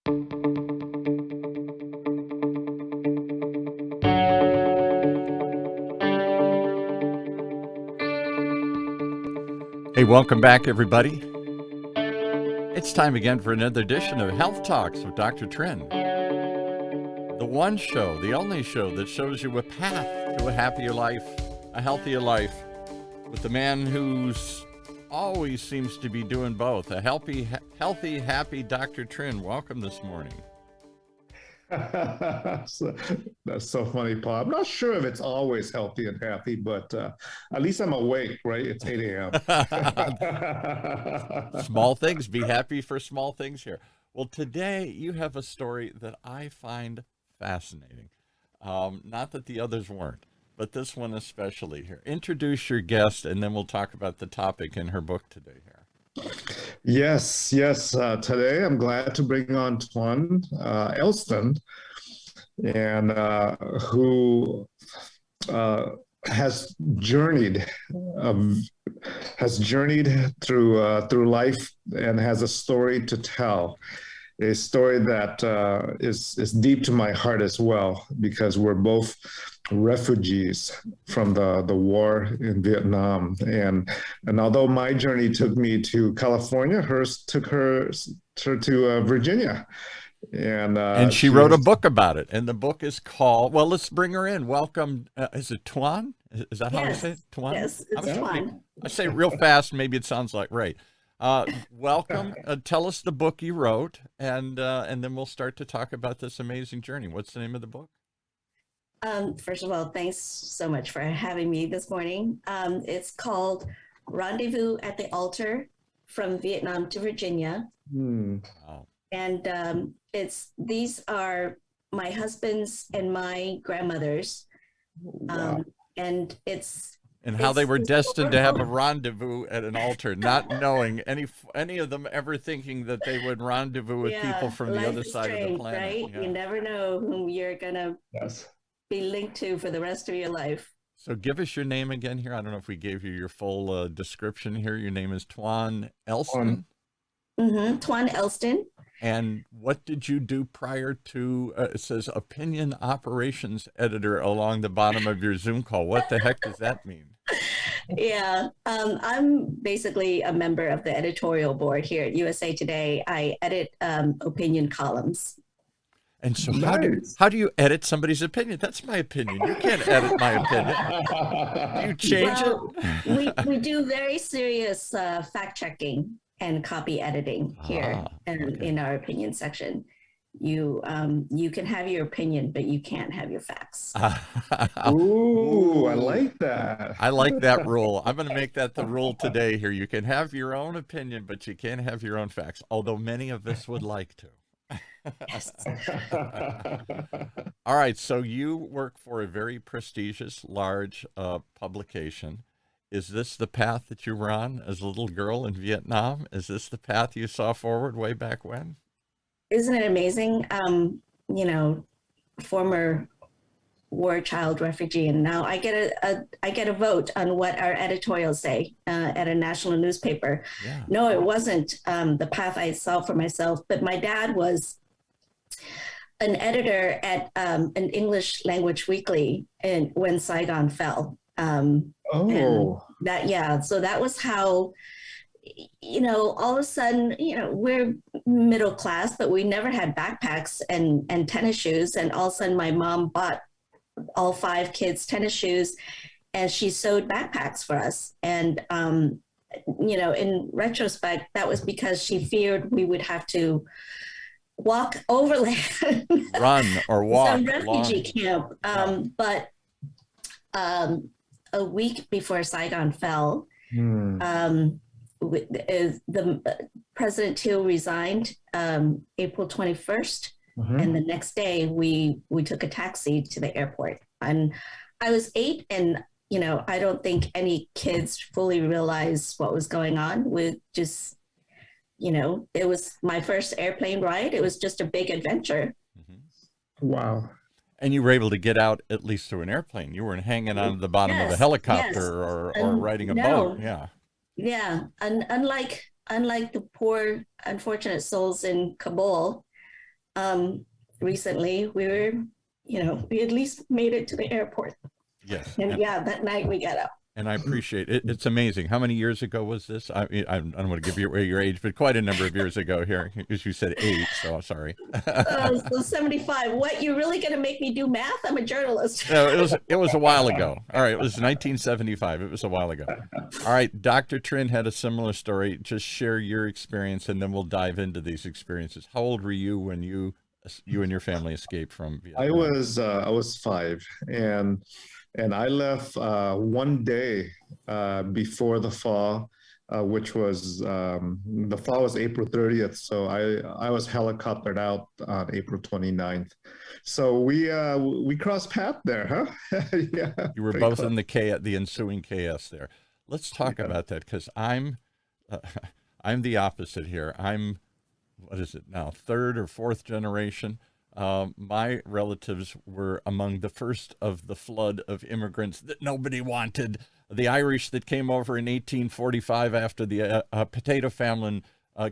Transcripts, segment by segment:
Hey, welcome back, everybody. It's time again for another edition of Health Talks with Dr. Trinh. The one show, the only show that shows you a path to a happier life, a healthier life, with the man who's always seems to be doing both. A healthy, happy Dr. Trinh. Welcome this morning. That's so funny, Paul. I'm not sure if it's always healthy and happy, but at least I'm awake, right? It's 8 a.m. Small things. Be happy for small things here. Well, today you have a story that I find fascinating. Not that the others weren't, but this one especially here. Introduce your guest, and then we'll talk about the topic in her book today here. Yes. Today I'm glad to bring on Thuan, Elston, and who has journeyed through life and has a story to tell. A story that is deep to my heart as well, because we're both refugees from the war in Vietnam. And although my journey took me to California, hers took her to Virginia. And she wrote a book about it. And the book is called, well, let's bring her in. Welcome. Is it Thuan? Is that how you say it? Thuan? Yes, it's Thuan. I say it real fast. Maybe it sounds like right. Welcome. Tell us the book you wrote, and then we'll start to talk about this amazing journey. What's the name of the book? First of all, thanks so much for having me this morning. It's called Rendezvous at the Altar, From Vietnam to Virginia. Wow. And these are my husband's and my grandmother's. Wow. And how they were destined to have a rendezvous at an altar, not knowing any of them ever thinking that they would rendezvous with people from the other side of the planet. Right? Yeah. You never know whom you're gonna be linked to for the rest of your life. So give us your name again here. I don't know if we gave you your full description here. Your name is Thuan Elston. Thuan Elston. And what did you do prior to, it says opinion operations editor along the bottom of your Zoom call. What the heck does that mean? Yeah, I'm basically a member of the editorial board here at USA Today. I edit opinion columns. And so how do you edit somebody's opinion? That's my opinion. You can't edit my opinion. Do you change it? We do very serious fact checking and copy editing here in our opinion section. You can have your opinion, but you can't have your facts. Ooh, I like that. I like that rule. I'm going to make that the rule today here. You can have your own opinion, but you can't have your own facts, although many of us would like to. Yes. All right, so you work for a very prestigious, large publication. Is this the path that you were on as a little girl in Vietnam? Is this the path you saw forward way back when? Isn't it amazing? Former war child refugee, and now I get a vote on what our editorials say at a national newspaper. Yeah. No, it wasn't the path I saw for myself, but my dad was an editor at an English language weekly when Saigon fell. So that was how, all of a sudden, we're middle class, but we never had backpacks and tennis shoes. And all of a sudden my mom bought all 5 kids tennis shoes, and she sewed backpacks for us. And, in retrospect, that was because she feared we would have to walk overland, run or walk some refugee camp. But a week before Saigon fell, the President Thieu resigned April 21st. And the next day we took a taxi to the airport. And I was 8, and I don't think any kids fully realized what was going on. With just, it was my first airplane ride. It was just a big adventure. Wow. And you were able to get out at least through an airplane. You weren't hanging on the bottom of a helicopter or riding a boat. Yeah. Yeah. And unlike the poor, unfortunate souls in Kabul, Recently, we at least made it to the airport. Yes. And yeah, that night we got up. And I appreciate it. It's amazing. How many years ago was this? I don't want to give you away your age, but quite a number of years ago here. As you said 8, so sorry. So 75. What, you really going to make me do math? I'm a journalist. No, it was a while ago. All right, it was 1975. It was a while ago. All right, Dr. Trinh had a similar story. Just share your experience, and then we'll dive into these experiences. How old were you when you and your family escaped from Vietnam? I was 5, and I left one day before the fall, which was the fall was April 30th. So I was helicoptered out on April 29th. So we crossed paths there, huh? Yeah. You were both close. In the ensuing chaos there. Let's talk about that, because I'm the opposite here. I'm, what is it now, 3rd or 4th generation. My relatives were among the first of the flood of immigrants that nobody wanted. The Irish that came over in 1845 after the potato famine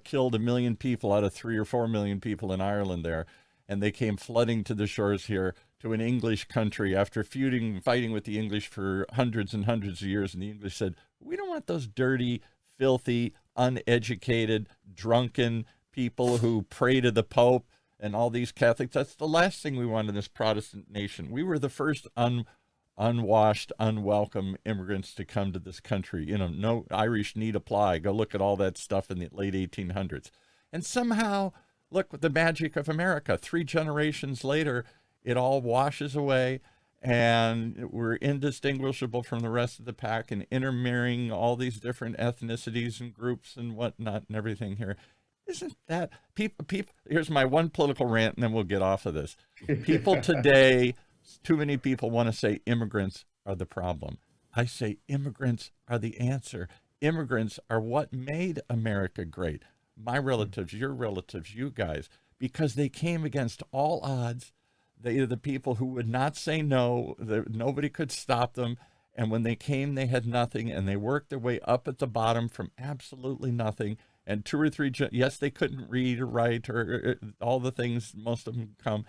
killed 1 million people out of 3 or 4 million people in Ireland there. And they came flooding to the shores here to an English country after fighting with the English for hundreds and hundreds of years. And the English said, we don't want those dirty, filthy, uneducated, drunken people who pray to the Pope and all these Catholics. That's the last thing we want in this Protestant nation. We were the first unwashed, unwelcome immigrants to come to this country. No Irish need apply. Go look at all that stuff in the late 1800s. And somehow, look, with the magic of America, 3 generations later, it all washes away, and we're indistinguishable from the rest of the pack and intermarrying all these different ethnicities and groups and whatnot and everything here. Isn't that people? Here's my one political rant, and then we'll get off of this. People today, too many people want to say immigrants are the problem. I say immigrants are the answer. Immigrants are what made America great. My relatives, your relatives, you guys, because they came against all odds. They are the people who would not say no. Nobody could stop them. And when they came, they had nothing, and they worked their way up at the bottom from absolutely nothing. And 2 or 3, yes, they couldn't read or write or all the things, most of them come.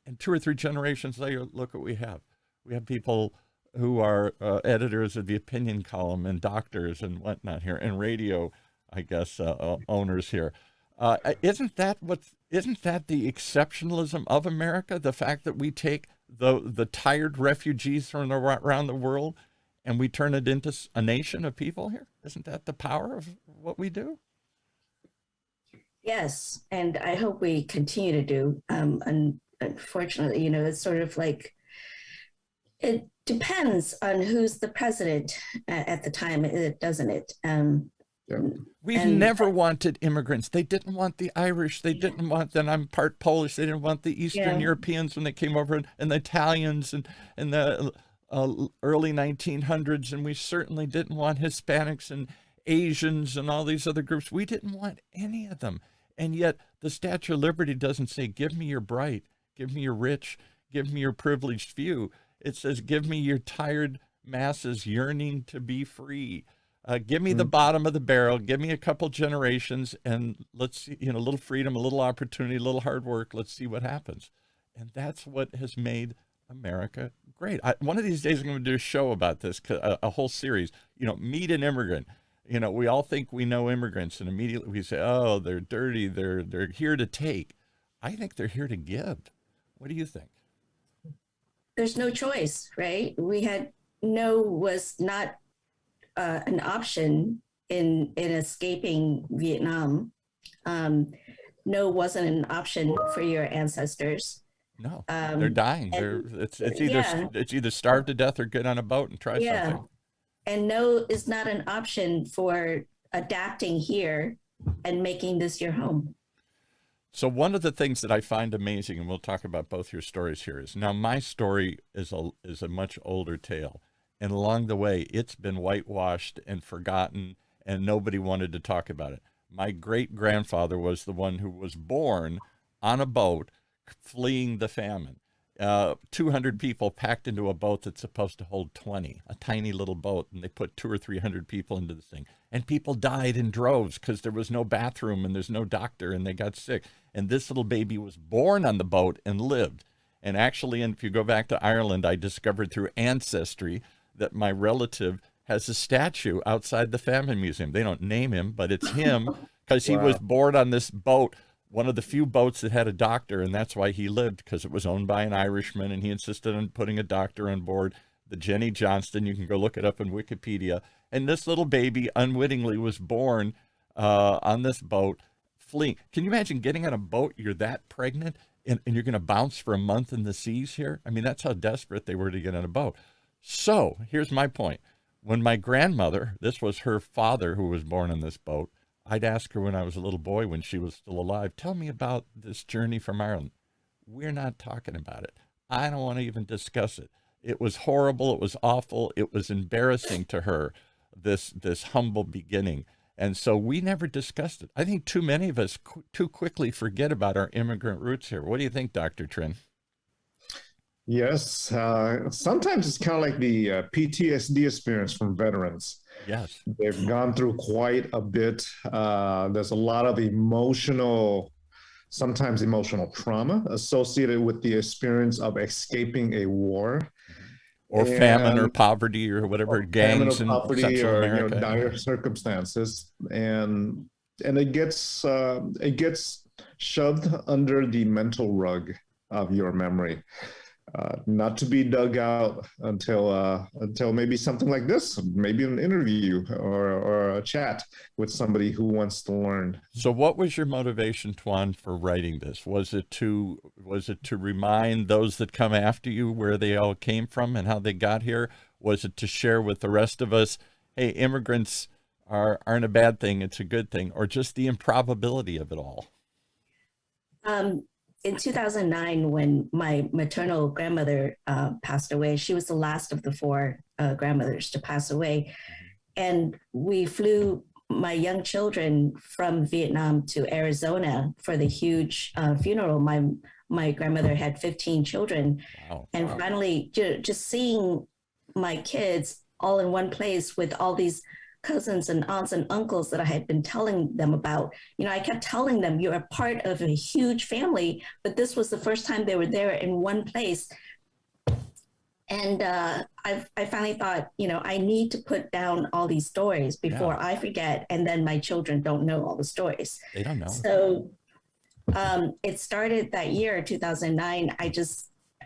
And 2 or 3 generations later, look what we have. We have people who are editors of the opinion column and doctors and whatnot here, and radio, I guess, owners here. Isn't that the exceptionalism of America? The fact that we take the tired refugees from around the world and we turn it into a nation of people here? Isn't that the power of what we do? Yes, and I hope we continue to do. Unfortunately, it's sort of like, it depends on who's the president at the time, doesn't it? We've never wanted immigrants. They didn't want the Irish. They didn't want, then I'm part Polish. They didn't want the Eastern Europeans when they came over, and the Italians and the early 1900s. And we certainly didn't want Hispanics and Asians and all these other groups. We didn't want any of them. And yet the Statue of Liberty doesn't say, give me your bright, give me your rich, give me your privileged few. It says, give me your tired masses yearning to be free. Give me the bottom of the barrel, give me a couple generations, and let's see, a little freedom, a little opportunity, a little hard work. Let's see what happens. And that's what has made America great. One of these days I'm going to do a show about this, a whole series, Meet an Immigrant. We all think we know immigrants, and immediately we say, oh, they're dirty, they're here to take. I think they're here to give. What do you think? There's no choice, right? Was not an option in escaping Vietnam. No wasn't an option for your ancestors. No, they're dying. It's either starve to death or get on a boat and try something. And no is not an option for adapting here and making this your home. So one of the things that I find amazing, and we'll talk about both your stories here, is now my story is a much older tale. And along the way, it's been whitewashed and forgotten, and nobody wanted to talk about it. My great-grandfather was the one who was born on a boat fleeing the famine. 200 people packed into a boat that's supposed to hold 20, a tiny little boat, and they put 200 or 300 people into this thing. And people died in droves because there was no bathroom and there's no doctor, and they got sick. And this little baby was born on the boat and lived. And actually, and if you go back to Ireland, I discovered through Ancestry that my relative has a statue outside the Famine Museum. They don't name him, but it's him because he was born on this boat, one of the few boats that had a doctor, and that's why he lived, because it was owned by an Irishman, and he insisted on putting a doctor on board, the Jenny Johnston. You can go look it up in Wikipedia. And this little baby unwittingly was born on this boat, fleeing. Can you imagine getting on a boat, you're that pregnant, and you're going to bounce for a month in the seas here? I mean, that's how desperate they were to get on a boat. So here's my point. When my grandmother, this was her father who was born on this boat, I'd ask her when I was a little boy, when she was still alive, tell me about this journey from Ireland. We're not talking about it. I don't want to even discuss it. It was horrible. It was awful. It was embarrassing to her, this humble beginning. And so we never discussed it. I think too many of us too quickly forget about our immigrant roots here. What do you think, Dr. Trinh? Yes, sometimes it's kind of like the PTSD experience from veterans. Yes. They've gone through quite a bit. There's a lot of sometimes emotional trauma associated with the experience of escaping a war. Or famine or poverty or whatever, gangs in Central America. Dire circumstances. And it gets shoved under the mental rug of your memory. Not to be dug out until maybe something like this, maybe an interview or a chat with somebody who wants to learn. So what was your motivation, Thuan, for writing this? Was it to remind those that come after you where they all came from and how they got here? Was it to share with the rest of us, hey, immigrants aren't a bad thing, it's a good thing, or just the improbability of it all? In 2009, when my maternal grandmother passed away, she was the last of the four grandmothers to pass away. And we flew my young children from Vietnam to Arizona for the huge funeral. My grandmother had 15 children. Wow. And finally, just seeing my kids all in one place with all these cousins and aunts and uncles that I had been telling them about. I kept telling them, you're a part of a huge family, but this was the first time they were there in one place. And I finally thought, I need to put down all these stories before I forget, and then my children don't know all the stories. They don't know. So it started that year, 2009.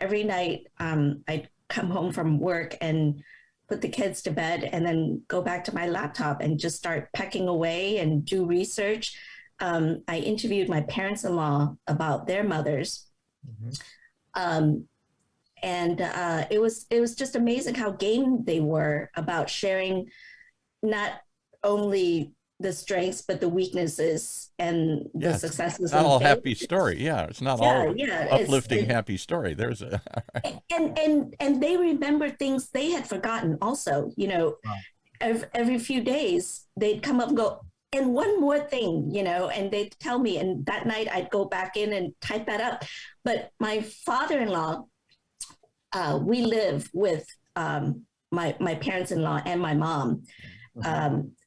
Every night I'd come home from work and put the kids to bed and then go back to my laptop and just start pecking away and do research. I interviewed my parents-in-law about their mothers. Mm-hmm. It was just amazing how game they were about sharing not only the strengths, but the weaknesses and the successes. It's not all happy story. Yeah. It's not all uplifting, happy story. There's a, and they remember things they had forgotten also, every few days they'd come up and go, and one more thing, and they'd tell me, and that night I'd go back in and type that up. But my father-in-law, we live with my parents-in-law and my mom.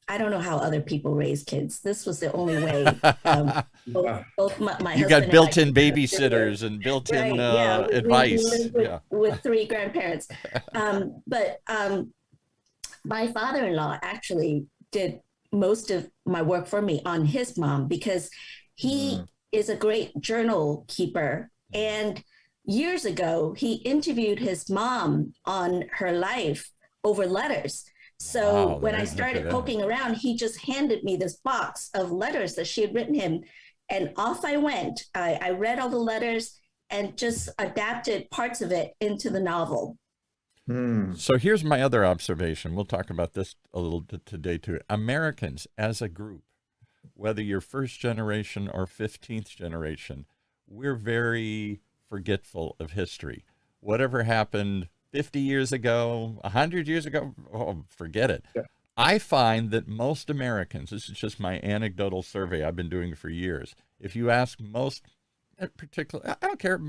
I don't know how other people raise kids. This was the only way. Both my you got built-in babysitters and built-in advice. We with three grandparents. But my father-in-law actually did most of my work for me on his mom, because he is a great journal keeper. And years ago, he interviewed his mom on her life over letters. So when I started poking around, he just handed me this box of letters that she had written him. And off I went. I read all the letters and just adapted parts of it into the novel. So here's my other observation. We'll talk about this a little today too. Americans as a group, whether you're first generation or 15th generation, we're very forgetful of history. Whatever happened 50 years ago, 100 years ago, forget it. Yeah. I find that most Americans, this is just my anecdotal survey I've been doing for years, if you ask most, particularly, I don't care,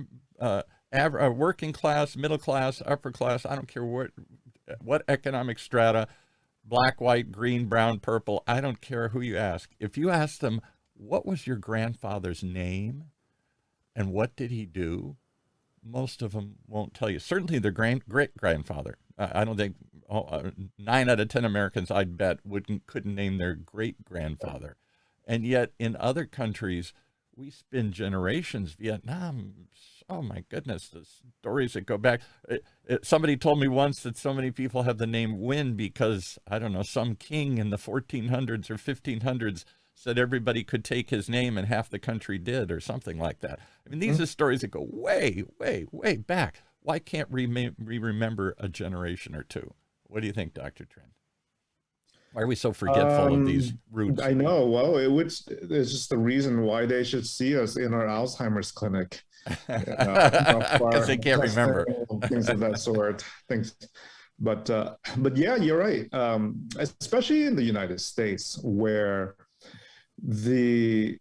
working class, middle class, upper class, I don't care what economic strata, black, white, green, brown, purple, I don't care who you ask. If you ask them, what was your grandfather's name and what did he do? Most of them won't tell you. Certainly their great-grandfather. I don't think 9 out of 10 Americans, I'd bet, couldn't name their great-grandfather. And yet in other countries, we spend generations. Vietnam, oh my goodness, the stories that go back. Somebody told me once that so many people have the name Nguyen because, I don't know, some king in the 1400s or 1500s said everybody could take his name and half the country did, or something like that. I mean, these are stories that go way, way, way back. Why can't we remember a generation or two? What do you think, Dr. Trinh? Why are we so forgetful of these roots? I know. Well, it's just the reason why they should see us in our Alzheimer's clinic. Because they can't remember. Things of that sort. But yeah, you're right. Especially in the United States, where the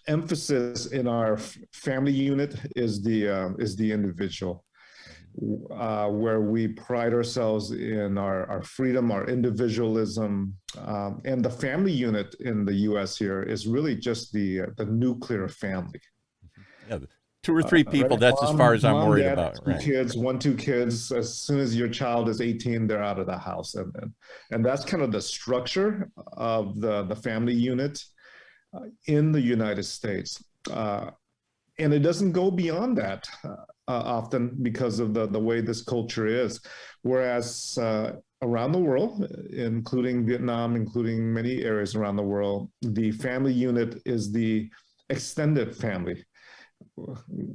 emphasis in our family unit is the individual, where we pride ourselves in our freedom, our individualism, and the family unit in the U.S. here is really just the nuclear family. Yeah, 2 or 3 people. Right? That's as far as I'm worried dad, about. Right. 2 kids. As soon as your child is 18, they're out of the house, and that's kind of the structure of the family unit in the United States, and it doesn't go beyond that often because of the way this culture is. Whereas around the world, including Vietnam, including many areas around the world, the family unit is the extended family.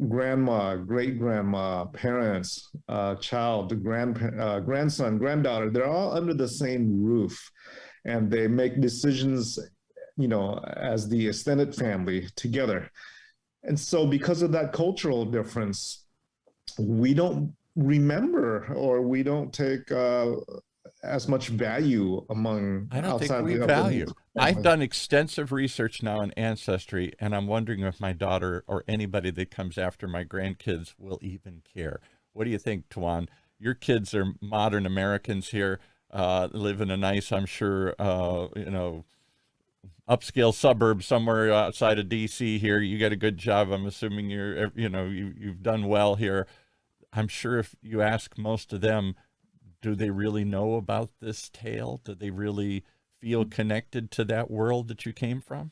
Grandma, great-grandma, parents, child, grandson, granddaughter, they're all under the same roof, and they make decisions, as the extended family together. And so because of that cultural difference, we don't remember, or we don't take as much value among I don't outside think we the value. I've done extensive research now in ancestry, and I'm wondering if my daughter or anybody that comes after my grandkids will even care. What do you think, Thuan? Your kids are modern Americans here, live in a nice, I'm sure, upscale suburb somewhere outside of DC here. You got a good job. I'm assuming you've done well here. I'm sure if you ask most of them, do they really know about this tale? Do they really feel connected to that world that you came from?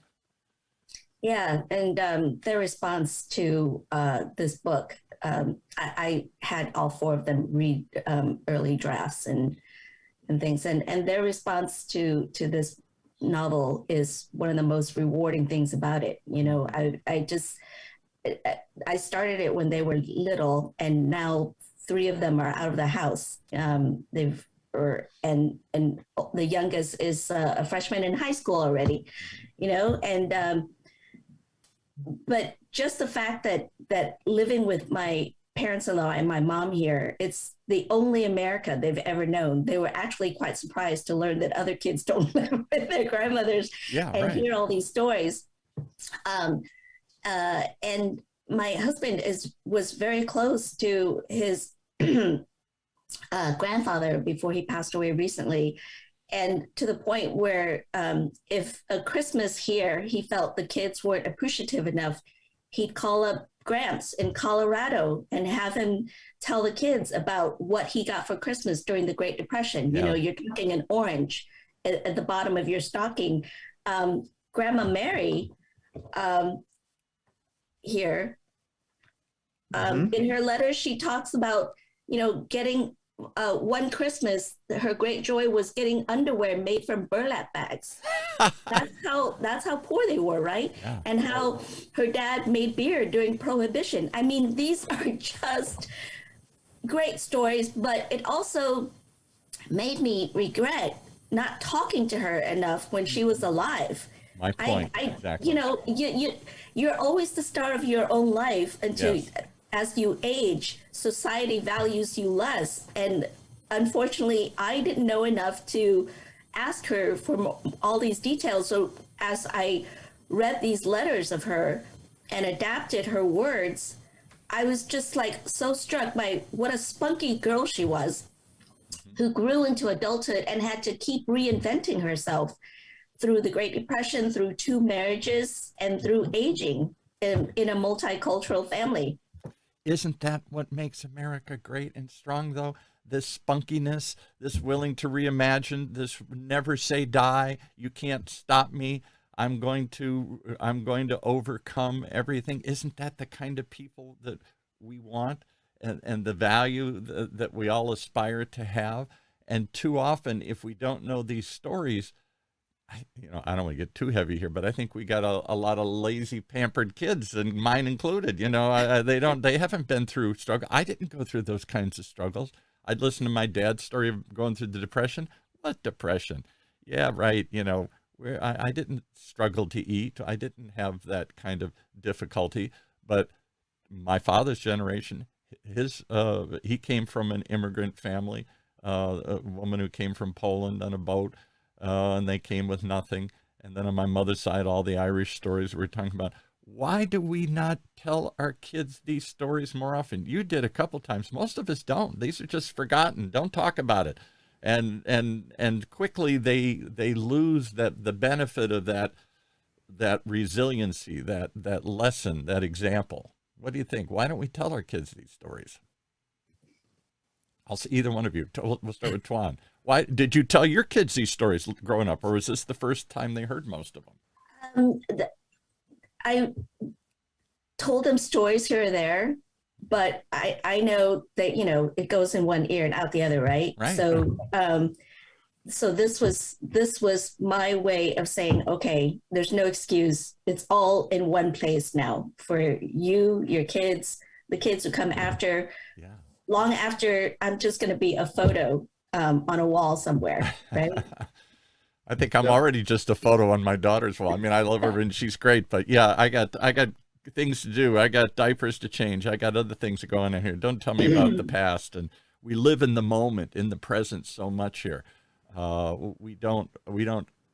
Yeah, and their response to this book, I had all 4 of them read early drafts and things, and their response to this novel is one of the most rewarding things about it. I started it when they were little, and now 3 of them are out of the house. And the youngest is a freshman in high school already, but just the fact that living with my parents-in-law and my mom here, it's the only America they've ever known. They were actually quite surprised to learn that other kids don't live with their grandmothers hear all these stories. And my husband was very close to his grandfather before he passed away recently. And to the point where if a Christmas here, he felt the kids weren't appreciative enough, he'd call up Gramps in Colorado and have him tell the kids about what he got for Christmas during the Great Depression. Yeah. You're talking an orange at the bottom of your stocking. Grandma Mary here, in her letters, she talks about, getting one Christmas, her great joy was getting underwear made from burlap bags. That's how poor they were, right? Yeah. And how her dad made beer during Prohibition. I mean, these are just great stories, but it also made me regret not talking to her enough when she was alive. My point. Exactly. You're always the star of your own life until Yes. As you age, society values you less. And unfortunately, I didn't know enough to ask her for all these details. So as I read these letters of her and adapted her words, I was just like so struck by what a spunky girl she was, who grew into adulthood and had to keep reinventing herself through the Great Depression, through 2 marriages, and through aging in a multicultural family. Isn't that what makes America great and strong, though? This spunkiness, this willing to reimagine, this never say die. You can't stop me. I'm going to overcome everything. Isn't that the kind of people that we want, and the value that we all aspire to have? And too often, if we don't know these stories, I don't want to get too heavy here, but I think we got a lot of lazy, pampered kids, and mine included. They haven't been through struggle. I didn't go through those kinds of struggles. I'd listen to my dad's story of going through the Depression. What depression? Yeah, right. Where I didn't struggle to eat. I didn't have that kind of difficulty. But my father's generation, he came from an immigrant family, a woman who came from Poland on a boat. And they came with nothing. And then on my mother's side, all the Irish stories we're talking about. Why do we not tell our kids these stories more often? You did a couple times. Most of us don't. These are just forgotten. Don't talk about it. And quickly they lose the benefit of that resiliency, that lesson, that example. What do you think? Why don't we tell our kids these stories? I'll see either one of you. We'll start with Thuan. Why did you tell your kids these stories growing up, or was this the first time they heard most of them? I told them stories here or there, but I know that it goes in one ear and out the other, right? Right. So this was my way of saying, okay, there's no excuse. It's all in one place now for you, your kids, the kids who come after. Yeah. Long after I'm just going to be a photo on a wall somewhere, right? I think I'm already just a photo on my daughter's wall. I mean, I love her and she's great, but yeah, I got things to do. I got diapers to change. I got other things to go on in here. Don't tell me about the past. And we live in the moment, in the present so much here. We're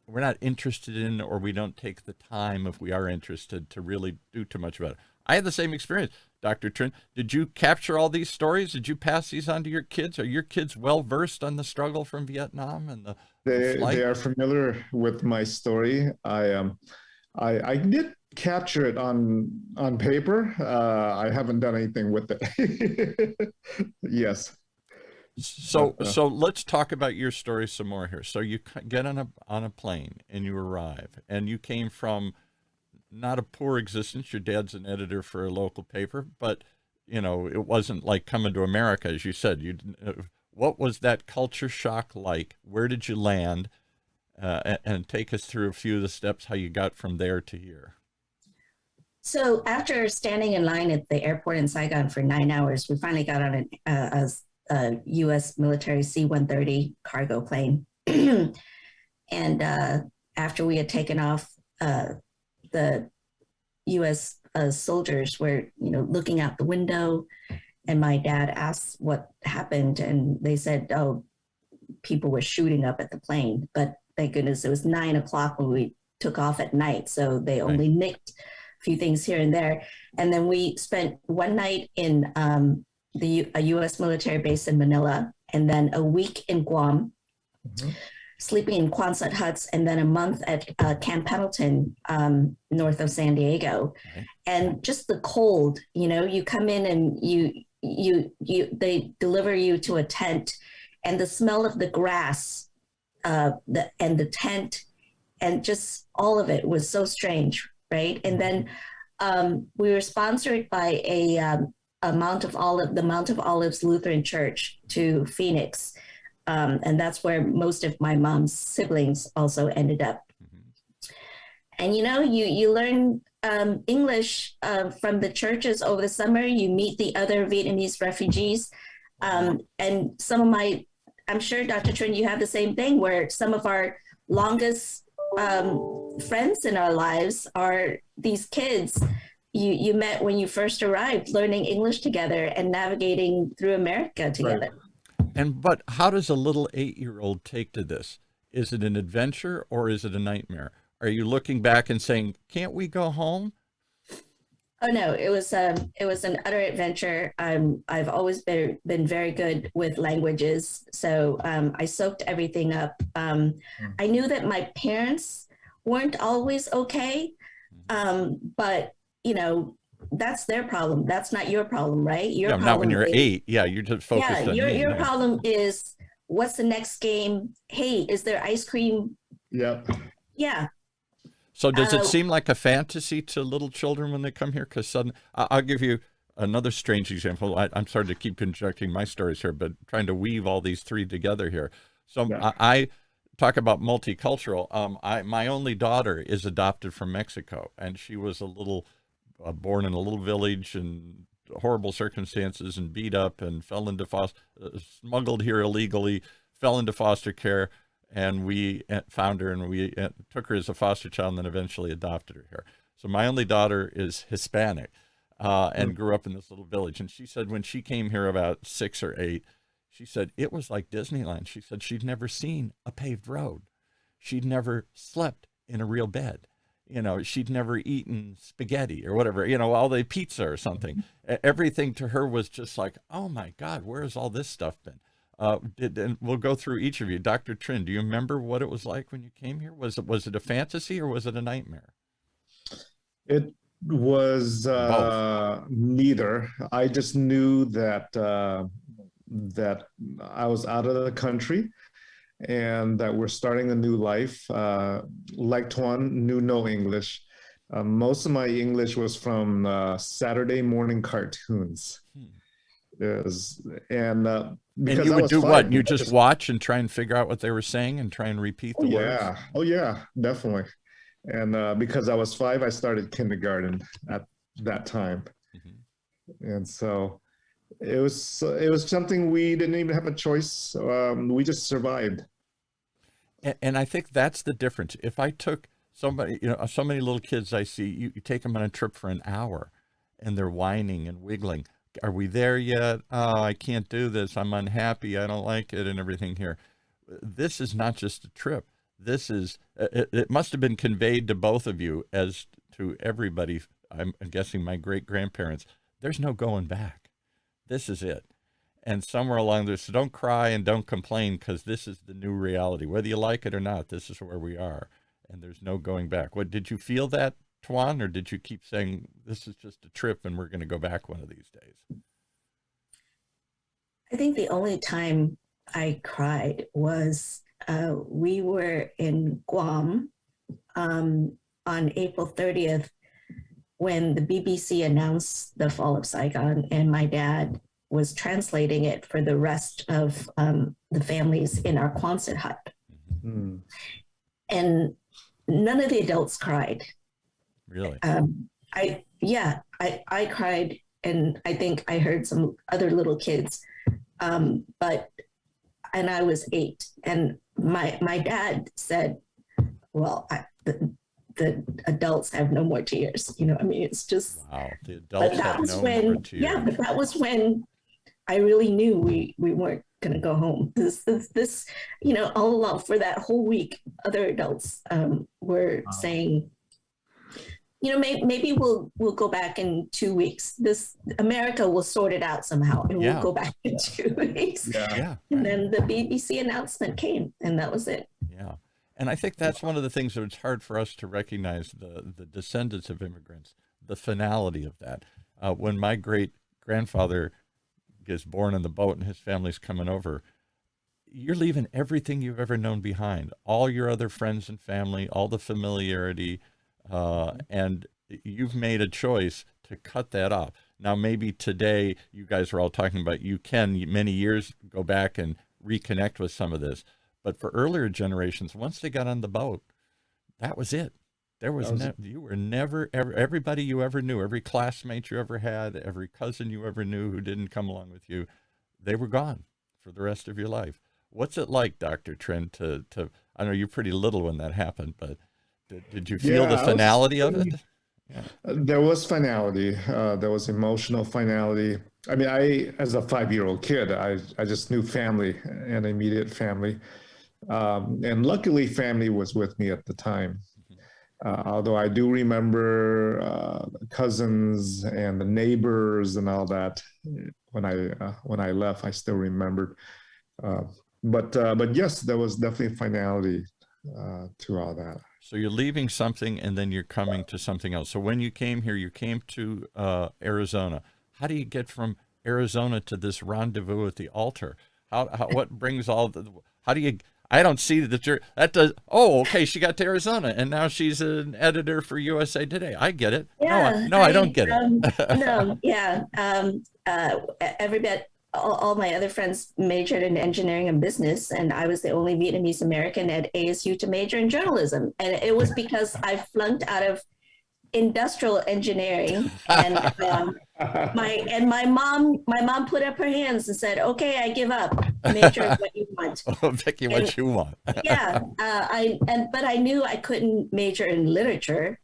not interested in, or we don't take the time, if we are interested, to really do too much about it. I had the same experience. Dr. Trinh, did you capture all these stories? Did you pass these on to your kids? Are your kids well versed on the struggle from Vietnam and the flight? They are familiar with my story. I did capture it on paper. I haven't done anything with it. Yes. So let's talk about your story some more here. So you get on a plane and you arrive, and you came from not a poor existence. Your dad's an editor for a local paper, but it wasn't like coming to America, as you said. What was that culture shock like? Where did you land? And take us through a few of the steps, how you got from there to here. So after standing in line at the airport in Saigon for 9 hours, we finally got on a U.S. military C-130 cargo plane. And after we had taken off, the U.S. Soldiers were, looking out the window, and my dad asked what happened, and they said, "Oh, people were shooting up at the plane." But thank goodness it was 9 o'clock when we took off at night, so they only nicked a few things here and there. And then we spent one night in a U.S. military base in Manila, and then a week in Guam. Mm-hmm. Sleeping in Quonset huts, and then a month at Camp Pendleton, north of San Diego. Okay. And just the cold, you come in and they deliver you to a tent, and the smell of the grass, and the tent, and just all of it was so strange, right? And then we were sponsored by the Mount of Olives Lutheran Church to Phoenix. And that's where most of my mom's siblings also ended up. Mm-hmm. And, you learn English from the churches over the summer. You meet the other Vietnamese refugees. And I'm sure, Dr. Trinh, you have the same thing, where some of our longest friends in our lives are these kids you met when you first arrived, learning English together and navigating through America together. Right. But how does a little 8-year-old take to this? Is it an adventure or is it a nightmare? Are you looking back and saying, can't we go home? Oh no, it was an utter adventure. I've always been very good with languages, so I soaked everything up. I knew that my parents weren't always okay, but you know that's their problem. That's not your problem, right? Your Yeah, not when problem you're is 8. Yeah, you're just yeah. focused on me. Your Yeah. problem is what's the next game? Hey, is there ice cream? Yep. Yeah. So does it Uh, seem like a fantasy to little children when they come here? Because I'll give you another strange example. I'm sorry to keep injecting my stories here, but trying to weave all these three together here. So Yeah. I talk about multicultural. My only daughter is adopted from Mexico, and she was a little born in a little village and horrible circumstances and beat up and fell into smuggled here illegally, fell into foster care, and we found her and we took her as a foster child and then eventually adopted her here. So my only daughter is Hispanic and grew up in this little village. And she said when she came here about 6 or 8, she said it was like Disneyland. She said she'd never seen a paved road. She'd never slept in a real bed. You know, she'd never eaten spaghetti or whatever, you know, all the pizza or something. Everything to her was just like, oh my God, where has all this stuff been? And we'll go through each of you. Dr. Trinh, do you remember what it was like when you came here? Was it a fantasy or was it a nightmare? It was Both. neither. I just knew that that I was out of the country and that we're starting a new life. Like Thuan, knew no English. Most of my English was from Saturday morning cartoons. Is and because And you I would was do 5, what? You just watch and try and figure out what they were saying and try and repeat oh the words? yeah, oh yeah, definitely. And because I was 5, I started kindergarten at that time, and so it was something we didn't even have a choice. We just survived. And I think that's the difference. If I took somebody, you know, so many little kids I see, you take them on a trip for an hour and they're whining and wiggling. Are we there yet? Oh, I can't do this. I'm unhappy. I don't like it and everything here. This is not just a trip. This is, it must have been conveyed to both of you as to everybody. I'm guessing my great grandparents. There's no going back. This is it. And somewhere along there, so don't cry and don't complain because this is the new reality. Whether you like it or not, this is where we are. And there's no going back. What, did you feel that, Thuan, or did you keep saying this is just a trip and we're going to go back one of these days? I think the only time I cried was we were in Guam on April 30th when the BBC announced the fall of Saigon, and my dad was translating it for the rest of the families in our Quonset hut. Hmm. And none of the adults cried. Really? I cried, and I think I heard some other little kids, and I was 8, and my dad said, "Well, the adults have no more tears." You know, I mean, it's just. Wow, the adults But that have was no when, more tears. yeah, but that was when I really knew we weren't going to go home. This, you know, all along for that whole week, other adults were saying, you know, maybe we'll go back in 2 weeks. This America will sort it out somehow, and Yeah. we'll go back in 2 weeks. Yeah. Yeah. And then the BBC announcement came, and that was it. Yeah. And I think that's one of the things that it's hard for us to recognize the descendants of immigrants, the finality of that. When my great grandfather gets born in the boat and his family's coming over, you're leaving everything you've ever known behind, all your other friends and family, all the familiarity, and you've made a choice to cut that off. Now, maybe today you guys are all talking about you can many years go back and reconnect with some of this. But for earlier generations, once they got on the boat, that was it. There was you were never ever everybody you ever knew, every classmate you ever had, every cousin you ever knew who didn't come along with you, they were gone for the rest of your life. What's it like, Dr. Trinh, to I know you're pretty little when that happened, but did you feel the finality of it? Yeah. There was finality. There was emotional finality. I mean, as a 5-year-old kid, I just knew family and immediate family. And luckily, family was with me at the time. Although I do remember cousins and the neighbors and all that when I left, I still remembered. But yes, there was definitely finality to all that. So you're leaving something and then you're coming to something else. So when you came here, you came to Arizona. How do you get from Arizona to this rendezvous at the altar? What brings all the, how do you, I don't see that does, oh, okay, she got to Arizona and now she's an editor for USA Today. I get it. Yeah, No, I don't get it. No, yeah. Everybody, all my other friends majored in engineering and business, and I was the only Vietnamese American at ASU to major in journalism. And it was because I flunked out of industrial engineering, and my mom put up her hands and said, "Okay, I give up. Major in what you want." Vicky, what you want? Yeah, but I knew I couldn't major in literature.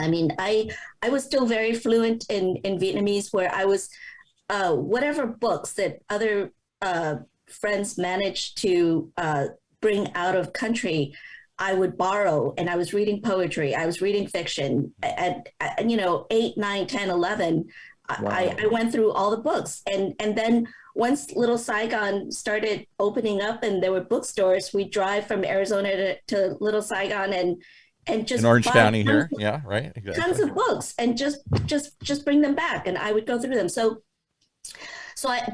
I mean, I was still very fluent in Vietnamese, where I was. Whatever books that other friends managed to bring out of country, I would borrow, and I was reading poetry, I was reading fiction at 8, 9, 10, 11. Wow. I went through all the books, and then once Little Saigon started opening up and there were bookstores, we drive from Arizona to Little Saigon and just in Orange County here. Yeah, right. Exactly. Tons of books, and just bring them back, and I would go through them.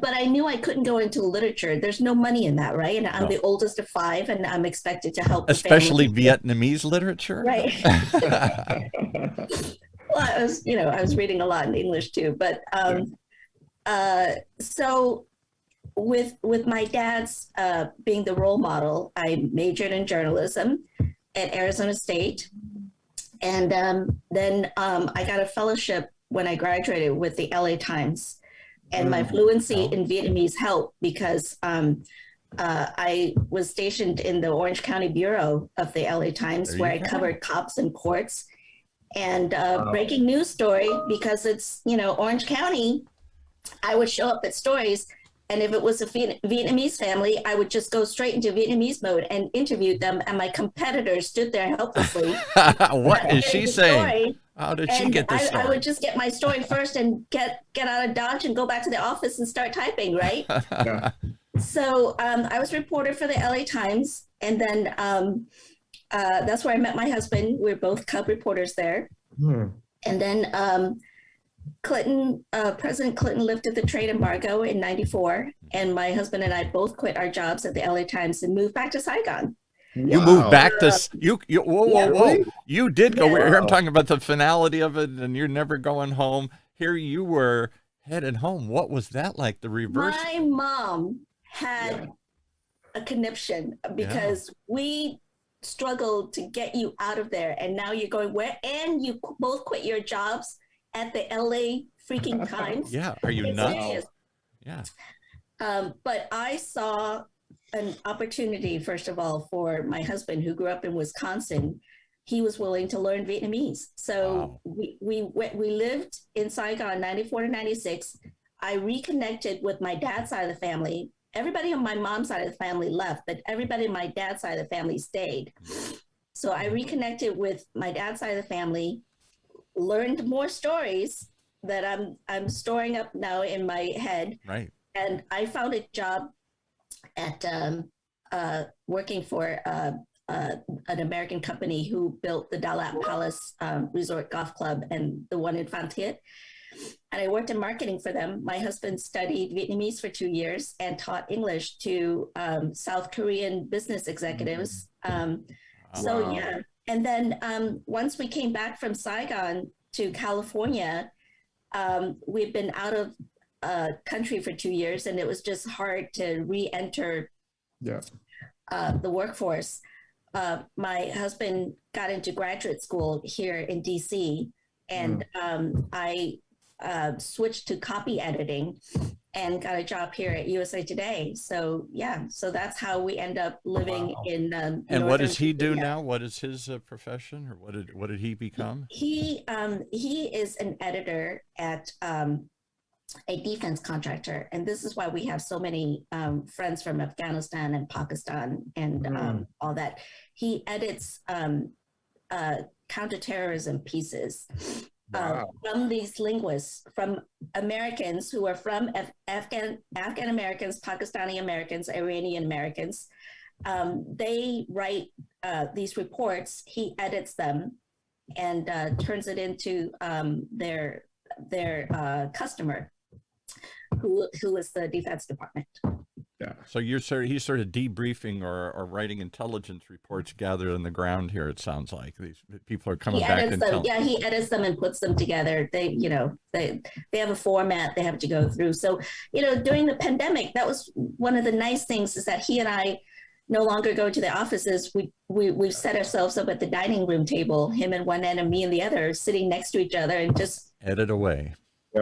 But I knew I couldn't go into literature. There's no money in that, right? And I'm the oldest of 5, and I'm expected to help. Especially Vietnamese literature, right? Well, I was reading a lot in English too. But so with my dad's being the role model, I majored in journalism at Arizona State, and then I got a fellowship when I graduated with the LA Times. And my fluency in Vietnamese helped because I was stationed in the Orange County Bureau of the LA Times, where I covered cops and courts. And breaking news story, because it's, Orange County, I would show up at stories. And if it was a Vietnamese family, I would just go straight into Vietnamese mode and interview them. And my competitors stood there helplessly. What is she saying? How did she get this story? I would just get my story first and get out of Dodge and go back to the office and start typing, right? Yeah. So I was a reporter for the LA Times. And then that's where I met my husband. We were both cub reporters there. And then President Clinton lifted the trade embargo in '94. And my husband and I both quit our jobs at the LA Times and moved back to Saigon. You moved back to whoa. You did go here. I'm talking about the finality of it, and you're never going home. Here you were headed home. What was that like? The reverse. My mom had a conniption because we struggled to get you out of there, and now you're going where? And you both quit your jobs at the LA freaking Times. Yeah, are you nuts? Yeah. But I saw an opportunity, first of all, for my husband, who grew up in Wisconsin. He was willing to learn Vietnamese. So we lived in Saigon 94 to 96. I reconnected with my dad's side of the family. Everybody on my mom's side of the family left, but everybody on my dad's side of the family stayed. So I reconnected with my dad's side of the family, learned more stories that I'm storing up now in my head. Right. And I found a job at working for an American company who built the Dalat Palace Resort Golf Club and the one in Phan Thiet. And I worked in marketing for them. My husband studied Vietnamese for 2 years and taught English to South Korean business executives. So yeah. And then once we came back from Saigon to California, we've been out of country for 2 years, and it was just hard to re-enter the workforce. My husband got into graduate school here in DC, and I switched to copy editing and got a job here at USA Today. So yeah, so that's how we end up living in and what does he do now? What is his profession, or what did he become? He is an editor at a defense contractor, and this is why we have so many friends from Afghanistan and Pakistan and all that. He edits counterterrorism pieces Wow. from these linguists, from Americans who are from Afghan Americans, Pakistani Americans, Iranian Americans. They write these reports. He edits them and turns it into their customer, who is the Defense Department. Yeah. So he's sort of debriefing or writing intelligence reports gathered on the ground here. It sounds like these people are coming back and telling. Yeah, he edits them and puts them together. They have a format they have to go through. So during the pandemic, that was one of the nice things, is that he and I no longer go to the offices. We've set ourselves up at the dining room table, him in one end and me in the other, sitting next to each other and just edit away,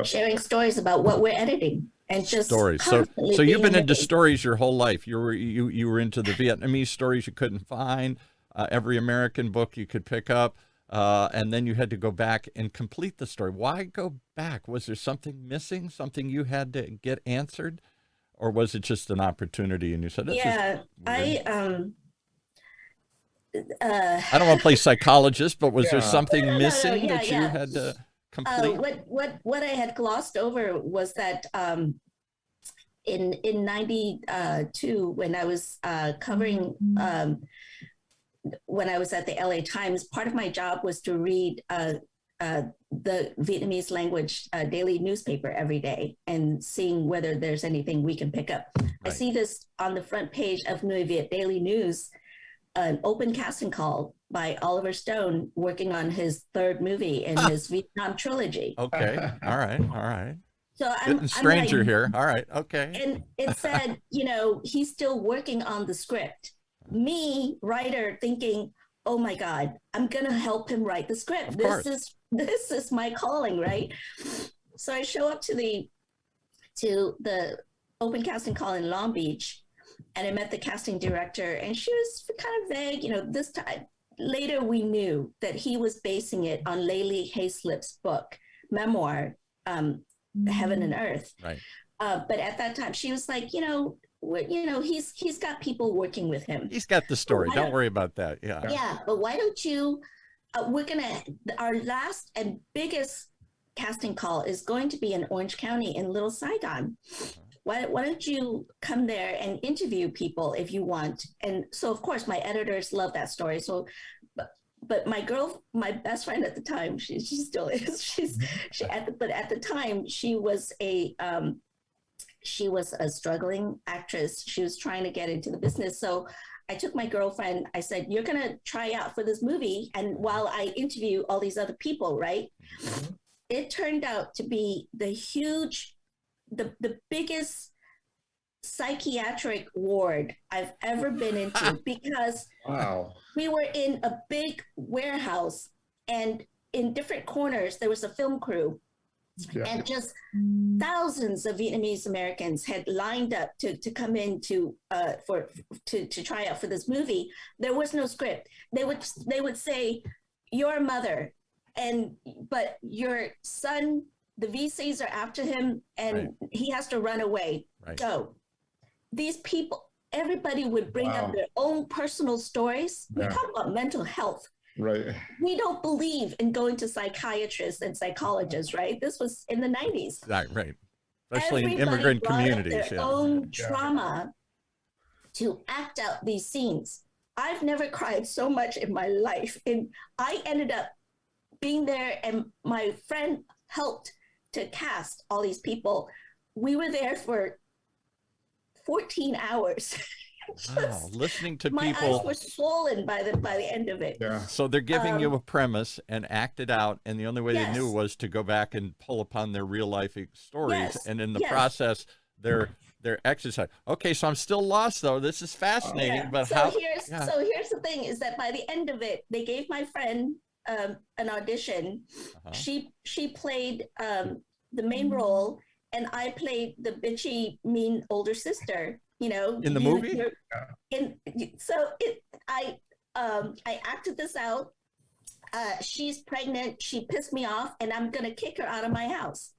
sharing stories about what we're editing. And just stories. So you've been into stories your whole life. You were into the Vietnamese stories you couldn't find, every American book you could pick up, and then you had to go back and complete the story. Why go back? Was there something missing? Something you had to get answered, or was it just an opportunity and you said, I don't want to play psychologist, but was there something missing that you had to complete? What I had glossed over was that in 92, when I was covering, when I was at the LA Times, part of my job was to read the Vietnamese language daily newspaper every day and seeing whether there's anything we can pick up. Right. I see this on the front page of Nuoi Viet Daily News, an open casting call by Oliver Stone working on his third movie in his Vietnam trilogy. Okay. All right. So I'm stranger here. All right. Okay. And it said, he's still working on the script. Me, writer, thinking, oh my God, I'm going to help him write the script. This is my calling, right? So I show up to the open casting call in Long Beach, and I met the casting director, and she was kind of vague. This time, later we knew that he was basing it on Layli Hayslip's book, memoir, Heaven and Earth. Right. But at that time, she was like, he's got people working with him. He's got the story. Don't worry about that. Yeah. Yeah. But why don't you, our last and biggest casting call is going to be in Orange County in Little Saigon. Why don't you come there and interview people if you want? And so, of course, my editors love that story. So, but my best friend at the time, she still is. But at the time, she was a struggling actress. She was trying to get into the business. So I took my girlfriend. I said, "You're gonna try out for this movie, and while I interview all these other people, right?" Mm-hmm. It turned out to be the biggest psychiatric ward I've ever been into, because we were in a big warehouse, and in different corners there was a film crew, and just thousands of Vietnamese Americans had lined up to come in to try out for this movie. There was no script. They would say, "You're a mother, but your son, the VCs are after him, and he has to run away." Right. So these people, everybody would bring up their own personal stories. We talk about mental health. Right. We don't believe in going to psychiatrists and psychologists, right? This was in the 90s. Right. Especially in immigrant communities. Their own trauma to act out these scenes. I've never cried so much in my life. And I ended up being there, and my friend helped to cast all these people. We were there for 14 hours. Wow, listening to my people. My eyes were swollen by the end of it. Yeah. So they're giving you a premise and act it out, and the only way they knew was to go back and pull upon their real life stories, and in the process, they're exercise. Okay, so I'm still lost though. This is fascinating, but so here's the thing: is that by the end of it, they gave my friend an audition. She played the main role, and I played the bitchy, mean older sister. In the movie. I acted this out. She's pregnant. She pissed me off, and I'm gonna kick her out of my house.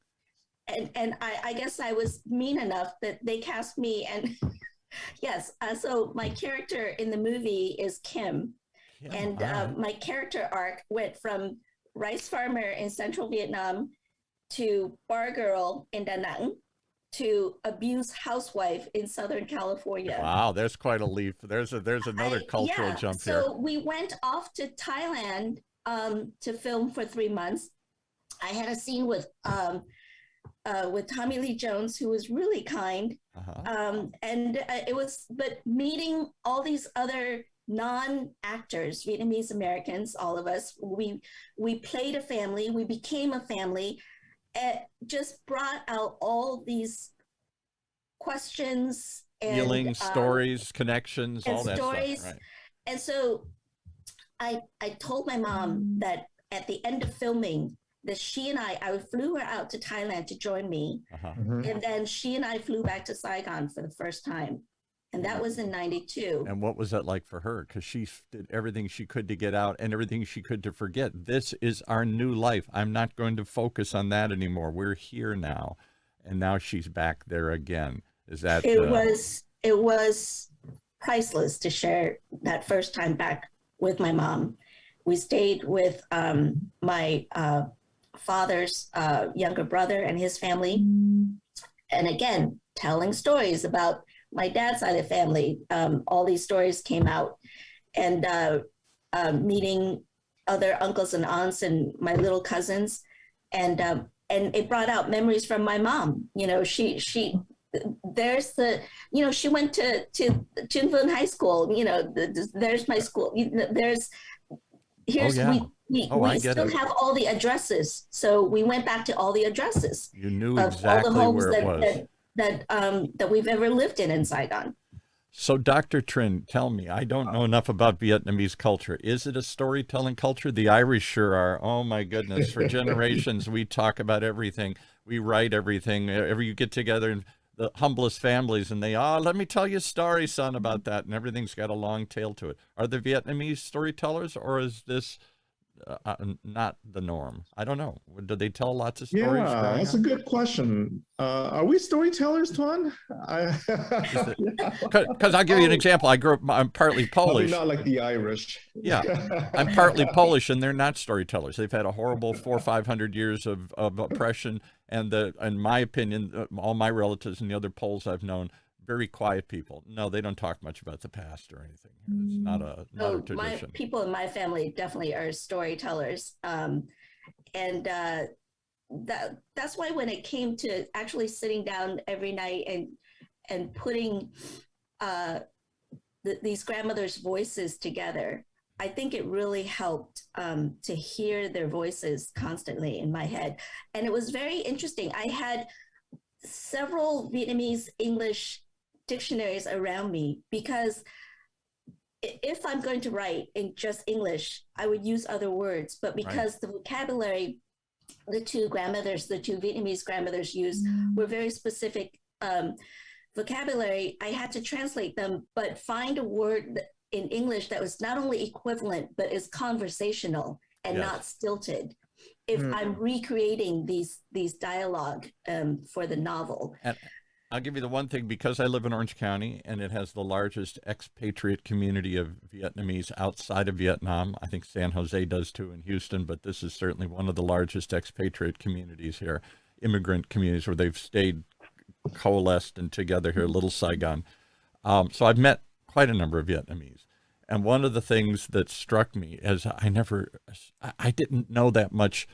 And I guess I was mean enough that they cast me. And yes, so my character in the movie is Kim. Yeah, And my character arc went from rice farmer in central Vietnam to bar girl in Da Nang to abused housewife in Southern California. wow, there's quite a leap. There's another cultural jump here. So we went off to Thailand to film for 3 months. I had a scene with Tommy Lee Jones, who was really kind. And it was, but meeting all these other non-actors, Vietnamese Americans, all of us, we played a family, we became a family. It just brought out all these questions and feelings, stories, connections, all that stories. stuff. Right. And so I told my mom that at the end of filming, that she and I flew her out to Thailand to join me. And then she and I flew back to Saigon for the first time. And that was in 92. And what was that like for her? Because she did everything she could to get out and everything she could to forget. This is our new life. I'm not going to focus on that anymore. We're here now. And now she's back there again. Is that... It was priceless to share that first time back with my mom. We stayed with my father's younger brother and his family. And again, telling stories about my dad's side of the family. All these stories came out, and meeting other uncles and aunts and my little cousins. And it brought out memories from my mom. You know, she there's the, you know, she went to Chun Vun High School, you know, there's my school, here's, we still have all the addresses. So we went back to all the addresses. You knew exactly where it was. That we've ever lived in Saigon. So Dr. Trinh, tell me, I don't know enough about Vietnamese culture. Is it a storytelling culture? The Irish sure are. Oh my goodness. For generations, we talk about everything. We write everything. You get together in the humblest families and they, let me tell you a story, son, about that. And everything's got a long tail to it. Are the Vietnamese storytellers, or is this not the norm? I don't know. Do they tell lots of stories? Yeah, that's a good question. Are we storytellers, Thuan? Because I'll give you an example. I'm partly Polish. Not like the Irish. Yeah, I'm partly Polish, and they're not storytellers. They've had a horrible 400 or 500 years of oppression, and in my opinion, all my relatives and the other Poles I've known, very quiet people. No, they don't talk much about the past or anything. It's not a tradition. People in my family definitely are storytellers. And that's why when it came to actually sitting down every night and putting these grandmothers' voices together, I think it really helped to hear their voices constantly in my head. And it was very interesting. I had several Vietnamese English dictionaries around me, because if I'm going to write in just English, I would use other words, but because the vocabulary the two Vietnamese grandmothers used were very specific vocabulary, I had to translate them, but find a word in English that was not only equivalent, but is conversational and not stilted. If I'm recreating these dialogue for the novel. And I'll give you the one thing, because I live in Orange County and it has the largest expatriate community of Vietnamese outside of Vietnam. I think San Jose does too, in Houston, but this is certainly one of the largest expatriate communities here, immigrant communities where they've stayed coalesced and together here, Little Saigon. So I've met quite a number of Vietnamese. And one of the things that struck me is I didn't know that much.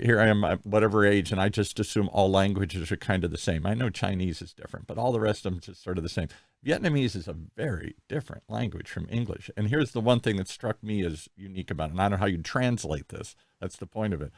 Here I am at whatever age, and I just assume all languages are kind of the same. I know Chinese is different, but all the rest of them is sort of the same. Vietnamese is a very different language from English. And here's the one thing that struck me as unique about it. And I don't know how you translate this. That's the point of it.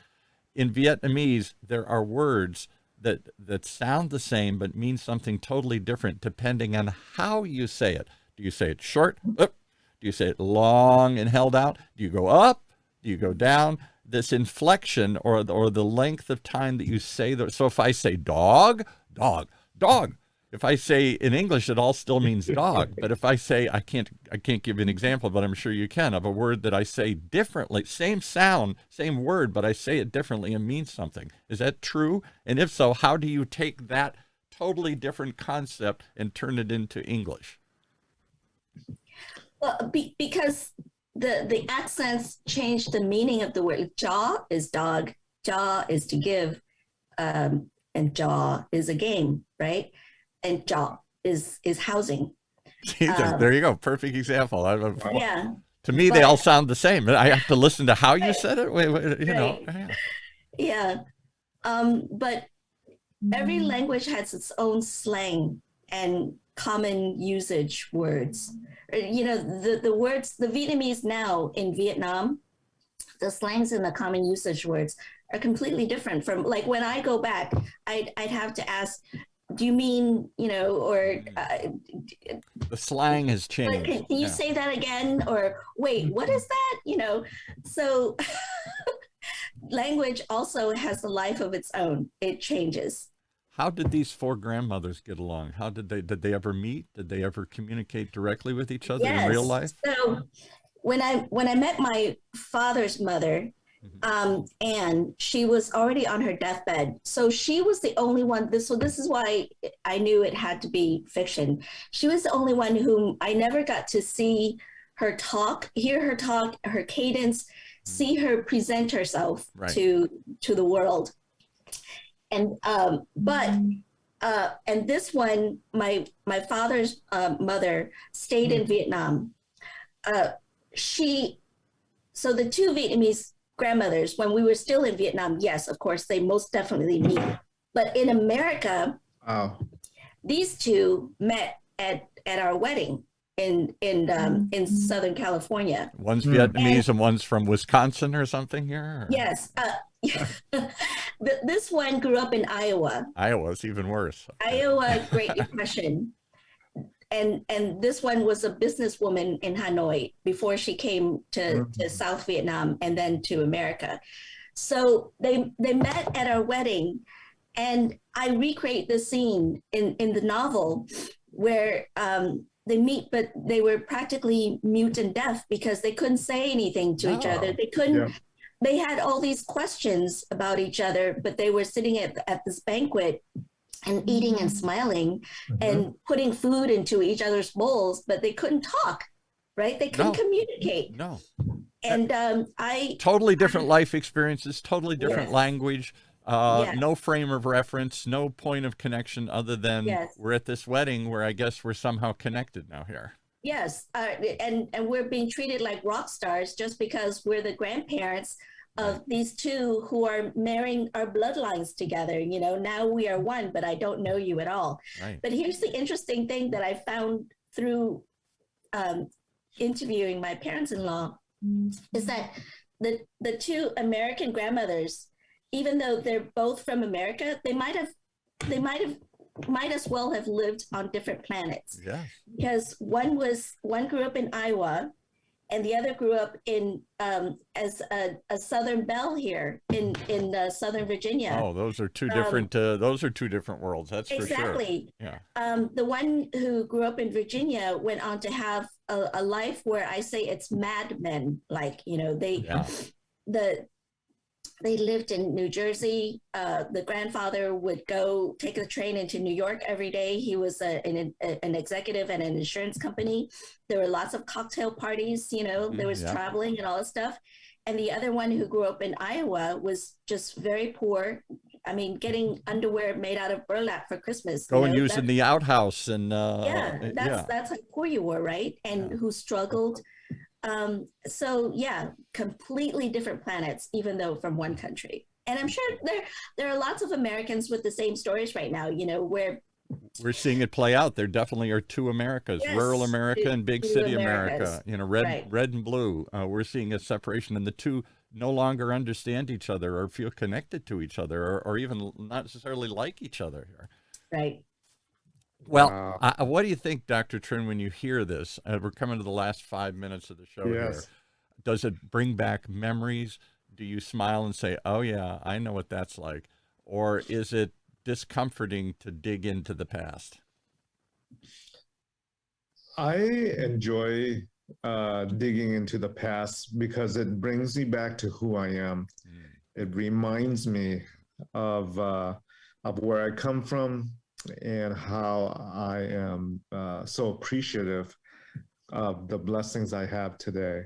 In Vietnamese, there are words that sound the same but mean something totally different depending on how you say it. Do you say it short? Up? Do you say it long and held out? Do you go up? Do you go down? This inflection or the length of time that you say that. So if I say dog, dog, dog. If I say in English, it all still means dog. But if I say, I can't give you an example, but I'm sure you can, of a word that I say differently, same sound, same word, but I say it differently and means something. Is that true? And if so, how do you take that totally different concept and turn it into English? Well, because the accents change the meaning of the word. Jaw is dog, jaw is to give, and jaw is a game, right? And jaw is housing. There you go. Perfect example. Yeah. To me, they all sound the same. I have to listen to how you said it. You know. Yeah. But every language has its own slang and common usage words. You know, the words, the Vietnamese now in Vietnam, the slangs and the common usage words are completely different from, like, when I go back, I'd have to ask, do you mean, you know, or the slang has changed. Can you say that again? Or wait, what is that? You know, so language also has a life of its own. It changes. How did these four grandmothers get along? How did they ever meet? Did they ever communicate directly with each other in real life? So when I met my father's mother, and she was already on her deathbed. So she was the only one. This is why I knew it had to be fiction. She was the only one whom I never got to see her talk, hear her talk, her cadence, see her present herself to the world. And and this one, my father's mother stayed in Vietnam. So the two Vietnamese grandmothers, when we were still in Vietnam, yes, of course, they most definitely meet. But in America, these two met at our wedding in Southern California. One's Vietnamese and one's from Wisconsin or something here? Or? Yes. This one grew up in Iowa. Iowa's even worse. Iowa, Great Depression. And this one was a businesswoman in Hanoi before she came to South Vietnam and then to America. So they met at our wedding, and I recreate the scene in the novel where they meet, but they were practically mute and deaf because they couldn't say anything to each other. They couldn't. Yeah. They had all these questions about each other, but they were sitting at this banquet and eating and smiling and putting food into each other's bowls, but they couldn't talk, right? They couldn't communicate. No. And totally different life experiences, totally different language, no frame of reference, no point of connection other than we're at this wedding where I guess we're somehow connected now here. Yes, and we're being treated like rock stars just because we're the grandparents of these two who are marrying our bloodlines together. You know, now we are one, but I don't know you at all. Right. But here's the interesting thing that I found through interviewing my parents-in-law is that the two American grandmothers, even though they're both from America, they might as well have lived on different planets. Yeah. Because one grew up in Iowa, and the other grew up in as a Southern belle here in Southern Virginia. Oh, those are two different. Those are two different worlds. That's for sure. Exactly. Yeah. The one who grew up in Virginia went on to have a life where I say it's Mad Men. Like, you know, they lived in New Jersey. The grandfather would go take the train into New York every day. He was an executive at an insurance company. There were lots of cocktail parties, you know, there was traveling and all this stuff. And the other one who grew up in Iowa was just very poor. I mean, getting underwear made out of burlap for Christmas. Going using the outhouse and that's how poor you were, right? And who struggled. So yeah, completely different planets, even though from one country. And I'm sure there are lots of Americans with the same stories right now, you know, where we're seeing it play out. There definitely are two Americas, rural America and big city America, you know, red and blue. We're seeing a separation, and the two no longer understand each other or feel connected to each other or even not necessarily like each other here. Right. Well, what do you think, Dr. Trinh, when you hear this? We're coming to the last 5 minutes of the show here. Does it bring back memories? Do you smile and say, oh, yeah, I know what that's like? Or is it discomforting to dig into the past? I enjoy digging into the past because it brings me back to who I am. It reminds me of where I come from, and how I am so appreciative of the blessings I have today.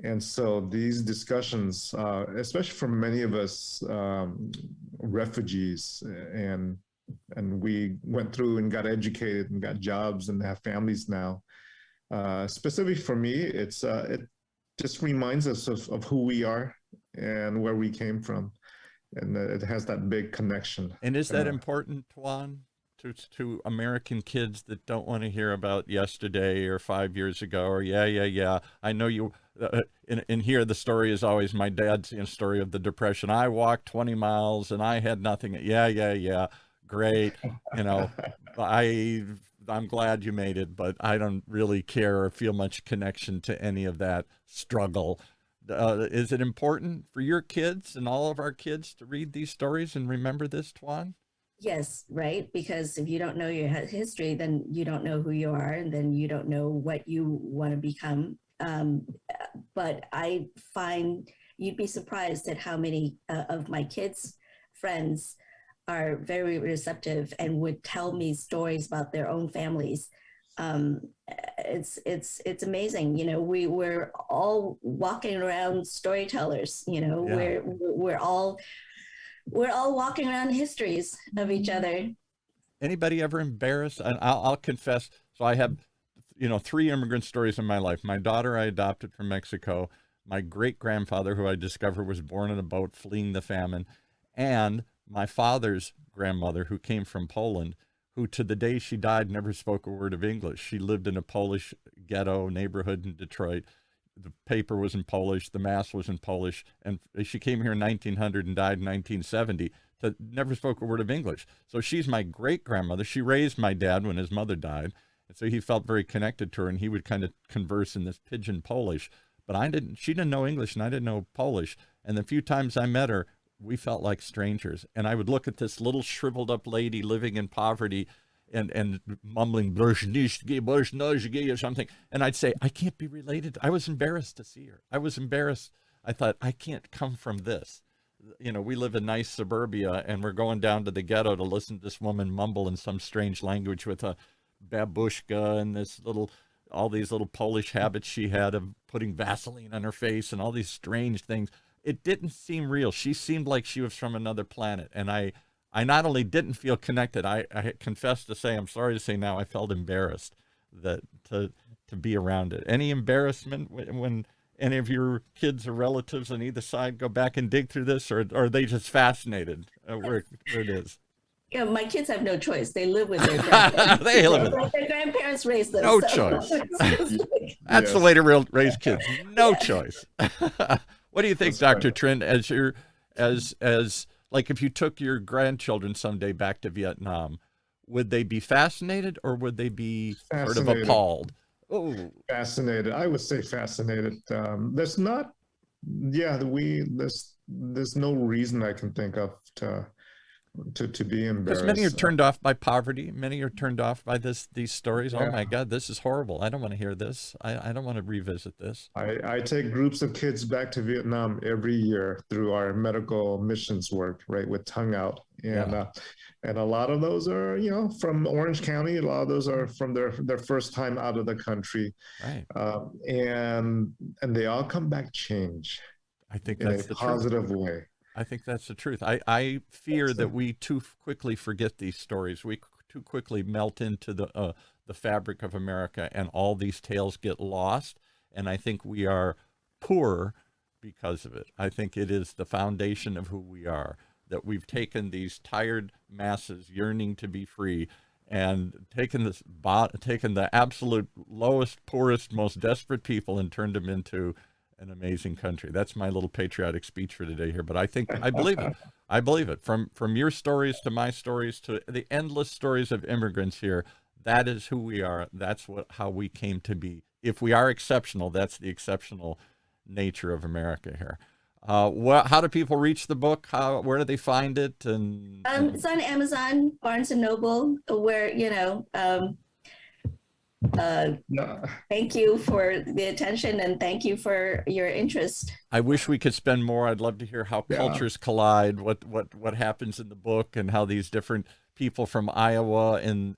And so these discussions, especially for many of us refugees, and we went through and got educated and got jobs and have families now. Specifically for me, it just reminds us of who we are and where we came from, and it has that big connection. And is that important, Thuan, to American kids that don't want to hear about yesterday or 5 years ago or yeah, I know you. In here, the story is always my dad's story of the Depression. I walked 20 miles and I had nothing. Yeah, great. I'm glad you made it, but I don't really care or feel much connection to any of that struggle. Is it important for your kids and all of our kids to read these stories and remember this, Thuan? Yes, right. Because if you don't know your history, then you don't know who you are, and then you don't know what you want to become. But I find you'd be surprised at how many of my kids' friends are very receptive and would tell me stories about their own families. It's amazing. We're all walking around storytellers. Yeah. We're all walking around histories of each other. Anybody ever embarrassed? And I'll confess. So I have, 3 immigrant stories in my life. My daughter I adopted from Mexico. My great-grandfather, who I discovered was born in a boat fleeing the famine, and my father's grandmother, who came from Poland, who to the day she died never spoke a word of English. She lived in a Polish ghetto neighborhood in Detroit. The paper was in Polish, the mass was in Polish, and she came here in 1900 and died in 1970. Never spoke a word of English. So she's my great-grandmother. She raised my dad when his mother died, and so he felt very connected to her, and he would kind of converse in this pidgin Polish. But she didn't know English, and I didn't know Polish. And the few times I met her, we felt like strangers. And I would look at this little shriveled up lady living in poverty and mumbling or something. And I'd say, I can't be related. I was embarrassed to see her. I was embarrassed. I thought, I can't come from this. We live in nice suburbia, and we're going down to the ghetto to listen to this woman mumble in some strange language with a babushka and all these little Polish habits she had of putting Vaseline on her face and all these strange things. It didn't seem real. She seemed like she was from another planet. And I not only didn't feel connected, I confess to say, I'm sorry to say now, I felt embarrassed to be around it. Any embarrassment when any of your kids or relatives on either side go back and dig through this, or are they just fascinated where it is? My kids have no choice. They live with their grandparents. Their grandparents raised them. No choice. That's the way to raise kids. No choice. What do you think, Dr. Trinh, as like if you took your grandchildren someday back to Vietnam, would they be fascinated or would they be sort of appalled? Oh, fascinated. I would say fascinated. There's no reason I can think of to be embarrassed. Because many are turned off by poverty. Many are turned off by these stories. Yeah. Oh my God, this is horrible. I don't want to hear this. I don't want to revisit this. I take groups of kids back to Vietnam every year through our medical missions work, right, with Tongue Out. And a lot of those are, from Orange County. A lot of those are from their first time out of the country. Right. And they all come back changed. I think that's in a positive way. I think that's the truth. I fear that we too quickly forget these stories. We too quickly melt into the fabric of America, and all these tales get lost. And I think we are poor because of it. I think it is the foundation of who we are, that we've taken these tired masses yearning to be free and taken the absolute lowest, poorest, most desperate people and turned them into an amazing country. That's my little patriotic speech for today here, but I believe it. I believe it. From your stories to my stories to the endless stories of immigrants here, that is who we are. That's how we came to be. If we are exceptional, that's the exceptional nature of America here. How do people reach the book? Where do they find it? And it's on Amazon, Barnes and Noble, where thank you for the attention and thank you for your interest. I wish we could spend more. I'd love to hear how cultures collide, what happens in the book, and how these different people from Iowa and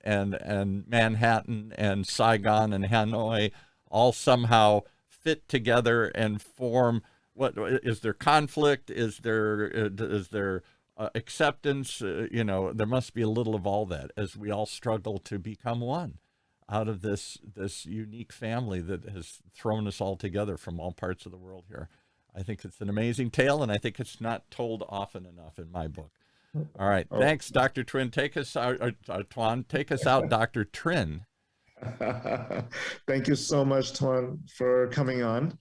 Manhattan and Saigon and Hanoi all somehow fit together and form? What is there conflict? Is there acceptance? There must be a little of all that as we all struggle to become one out of this unique family that has thrown us all together from all parts of the world here. I think it's an amazing tale, and I think it's not told often enough in my book. All right. Thanks, Dr. Trinh. Take us out, Thuan. Take us out, Dr. Trinh. Thank you so much, Thuan, for coming on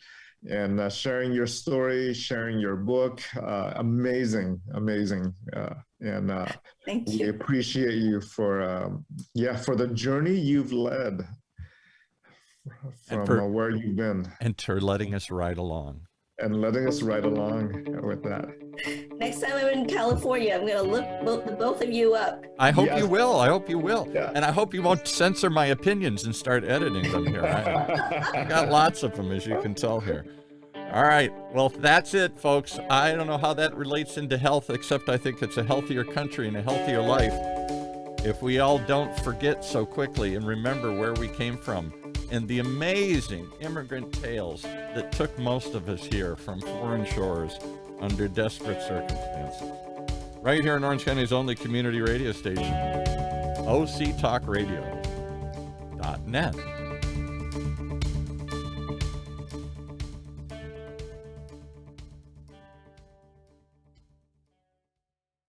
and sharing your story, sharing your book. Amazing. And Thank you. we appreciate you for the journey you've led from where you've been. And for letting us ride along. And letting us ride along with that. Next time I'm in California, I'm going to look both of you up. I hope you will. Yeah. And I hope you won't censor my opinions and start editing them here. I got lots of them, as you can tell here. All right. Well, that's it, folks. I don't know how that relates into health, except I think it's a healthier country and a healthier life if we all don't forget so quickly and remember where we came from and the amazing immigrant tales that took most of us here from foreign shores under desperate circumstances. Right here in Orange County's only community radio station, OCTalkRadio.net.